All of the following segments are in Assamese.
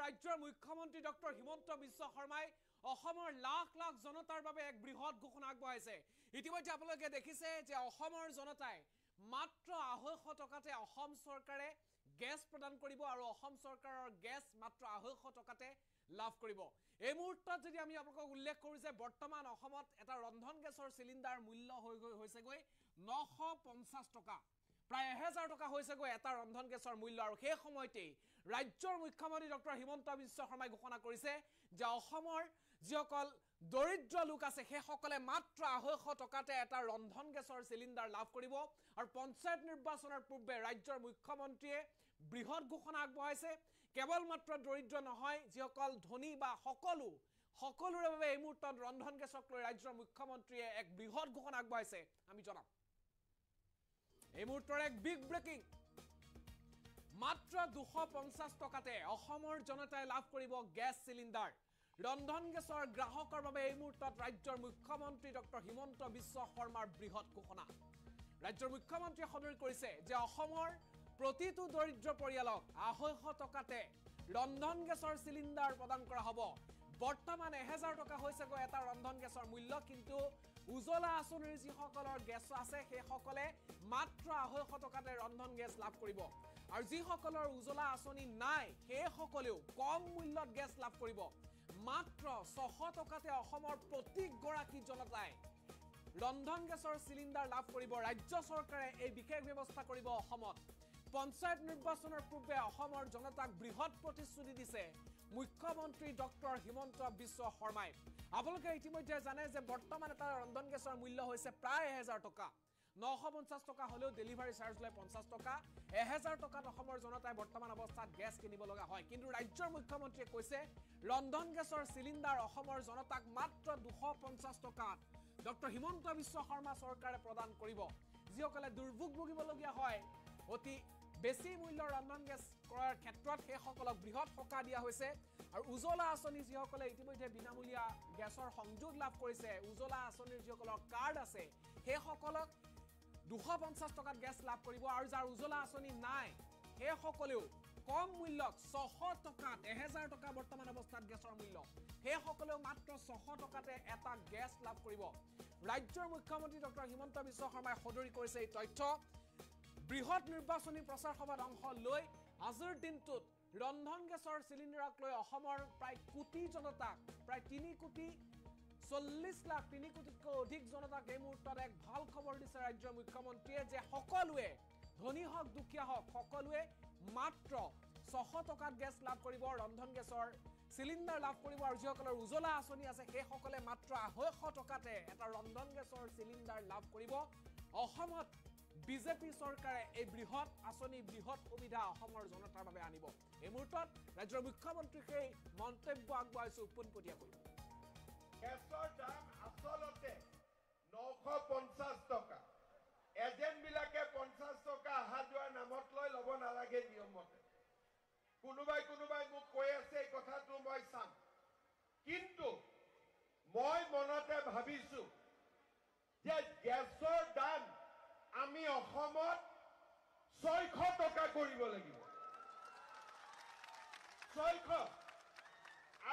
ৰাজ্যৰ মুখ্যমন্ত্ৰী ডক্টৰ হিমন্ত বিশ্ব শৰ্মাই অসমৰ লাখ লাখ জনতাৰ বাবে এক বৃহৎ ঘোষণা আগবঢ়াইছে। ইতিমধ্যে আপোনালোকে দেখিছে যে অসমৰ জনতাই মাত্ৰ 250 টকাতে অসম চৰকাৰে গেছ প্ৰদান কৰিব আৰু অসম চৰকাৰৰ গেছ মাত্ৰ 250 টকাতে লাভ কৰিব। এই মুহূৰ্তত যদি আমি আপোনালোকক উল্লেখ কৰোঁ যে বৰ্তমান অসমত এটা ৰন্ধন গেছৰ চিলিণ্ডাৰ মূল্য হৈছেগৈ 950 টকা। প্ৰায় 1000 টকা হৈছেগৈ এটা ৰন্ধন গেছৰ মূল্য। আৰু সেই সময়তেই ৰাজ্যৰ মুখ্যমন্ত্ৰী ডক্টৰ হিমন্ত বিশ্ব শৰ্মাই ঘোষণা কৰিছে যে অসমৰ যিসকল দৰিদ্ৰ লোক আছে সেইসকলে মাত্ৰ 250 টকাতে এটা ৰন্ধন গেছৰ চিলিণ্ডাৰ লাভ কৰিব। আৰু পঞ্চায়ত নিৰ্বাচনৰ পূৰ্বে ৰাজ্যৰ মুখ্যমন্ত্ৰীয়ে বৃহৎ ঘোষণা আগবঢ়াইছে। কেৱল মাত্ৰ দৰিদ্ৰ নহয়, যিসকল ধনী বা সকলোৰে বাবে এই মুহূৰ্তত ৰন্ধন গেছক লৈ ৰাজ্যৰ মুখ্যমন্ত্ৰীয়ে এক বৃহৎ ঘোষণা আগবঢ়াইছে। আমি জনাম এই মুহূৰ্তৰ এক বিগ ব্ৰেকিং। মাত্ৰ 250 টকাতে অসমৰ জনতাই লাভ কৰিব গেছ চিলিণ্ডাৰ। ৰন্ধন গেছৰ গ্ৰাহকৰ বাবে এই মুহূৰ্তত ৰাজ্যৰ মুখ্যমন্ত্ৰী ডক্টৰ হিমন্ত বিশ্ব শৰ্মাৰ বৃহৎ ঘোষণা। ৰাজ্যৰ মুখ্যমন্ত্ৰীয়ে সদৰি কৰিছে যে অসমৰ প্ৰতিটো দৰিদ্ৰ পৰিয়ালক 250 টকাতে ৰন্ধন গেছৰ চিলিণ্ডাৰ প্ৰদান কৰা হ'ব। বৰ্তমান 1000 টকা হৈছেগৈ এটা ৰন্ধন গেছৰ মূল্য, কিন্তু উজলা আঁচনিৰ যিসকলৰ গেছ আছে সেইসকলে মাত্ৰ 250 টকাতে ৰন্ধন গেছ লাভ কৰিব। আৰু যিসকলৰ উজলা আঁচনি নাই সেইসকলেও কম মূল্যত গেছ লাভ কৰিব। মাত্ৰ 600 টকাতে অসমৰ প্ৰতিগৰাকী জনতাই ৰন্ধন গেছৰ চিলিণ্ডাৰ লাভ কৰিব। ৰাজ্য চৰকাৰে এই বিশেষ ব্যৱস্থা কৰিব অসমত। পঞ্চায়ত নিৰ্বাচনৰ পূৰ্বে অসমৰ জনতাক বৃহৎ প্ৰতিশ্ৰুতি দিছে মুখ্যমন্ত্ৰী ডক্টৰ হিমন্ত বিশ্ব শৰ্মাই। আপোনালোকে ইতিমধ্যে জানে যে বৰ্তমান এটা ৰন্ধন গেছৰ মূল্য হৈছে প্ৰায় 1000 টকা। 950 টকা হ'লেও ডেলিভাৰী চাৰ্জ লয় 50 টকা। 1000 টকাত অসমৰ জনতাই বৰ্তমান অৱস্থাত গেছ কিনিব লগা হয়। কিন্তু ৰাজ্যৰ মুখ্যমন্ত্ৰীয়ে কৈছে ৰন্ধন গেছৰ চিলিণ্ডাৰ অসমৰ জনতাক মাত্ৰ 250 টকাত ডক্টৰ হিমন্ত বিশ্ব শৰ্মা চৰকাৰে প্ৰদান কৰিব। যিসকলে দুৰ্ভোগ ভুগিবলগীয়া হয় অতি বেছি মূল্যৰ ৰন্ধন গেছ ক্ৰয়ৰ ক্ষেত্ৰত সেইসকলক বৃহৎ সকাহ দিয়া হৈছে। আৰু উজলা আঁচনি যিসকলে ইতিমধ্যে বিনামূলীয়া গেছৰ সংযোগ লাভ কৰিছে, উজলা আঁচনিৰ যিসকলৰ কাৰ্ড আছে সেইসকলক 250 টকাত গেছ লাভ কৰিব। আৰু যাৰ উজলা আঁচনি নাই সেইসকলেও কম মূল্যত 600 টকাত 1000 টকা বৰ্তমান অৱস্থাত গেছৰ মূল্য, সেইসকলেও মাত্ৰ 600 টকাতে এটা গেছ লাভ কৰিব। ৰাজ্যৰ মুখ্যমন্ত্ৰী ডক্টৰ হিমন্ত বিশ্ব শৰ্মাই সদৰি কৰিছে এই তথ্য। বৃহৎ নিৰ্বাচনী প্ৰচাৰ সভাত অংশ লৈ আজিৰ দিনটোত ৰন্ধন গেছৰ চিলিণ্ডাৰক লৈ অসমৰ প্ৰায় কোটি জনতাক, প্ৰায় 3 কোটিতকৈ অধিক জনতাক এই মুহূৰ্তত এক ভাল খবৰ দিছে ৰাজ্যৰ মুখ্যমন্ত্ৰীয়ে যে সকলোৱে ধনী হওক দুখীয়া হওক সকলোৱে মাত্ৰ 600 টকাত গেছ লাভ কৰিব, ৰন্ধন গেছৰ চিলিণ্ডাৰ লাভ কৰিব। আৰু যিসকলৰ উজলা আঁচনি আছে সেইসকলে মাত্ৰ 250 টকাতে এটা ৰন্ধন গেছৰ চিলিণ্ডাৰ লাভ কৰিব। অসমত বিজেপি চৰকাৰে এই বৃহৎ আঁচনি বৃহৎ সুবিধা অসমৰ জনতাৰ বাবে আনিব। এই মুহূৰ্তত ৰাজ্যৰ মুখ্যমন্ত্ৰীক সেই মন্তব্য আগবঢ়াইছো পোনপটীয়াকৈ। গেছৰ দাম আচলতে 950 টকা। এজেণ্টবিলাকে 50 টকা অহা যোৱাৰ নামত লৈ ল'ব নালাগে নিয়ম মতে। কোনোবাই মোক কৈ আছে এই কথাটো মই চাম, কিন্তু মই মনতে ভাবিছো যে গেছৰ দাম আমি অসমত 600 টকা কৰিব লাগিব। 600।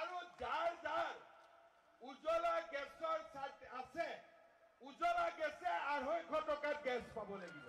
আৰু যাৰ উজলা গেছৰ আছে উজলা গেছে 250 টকাত গেছ পাব লাগিব।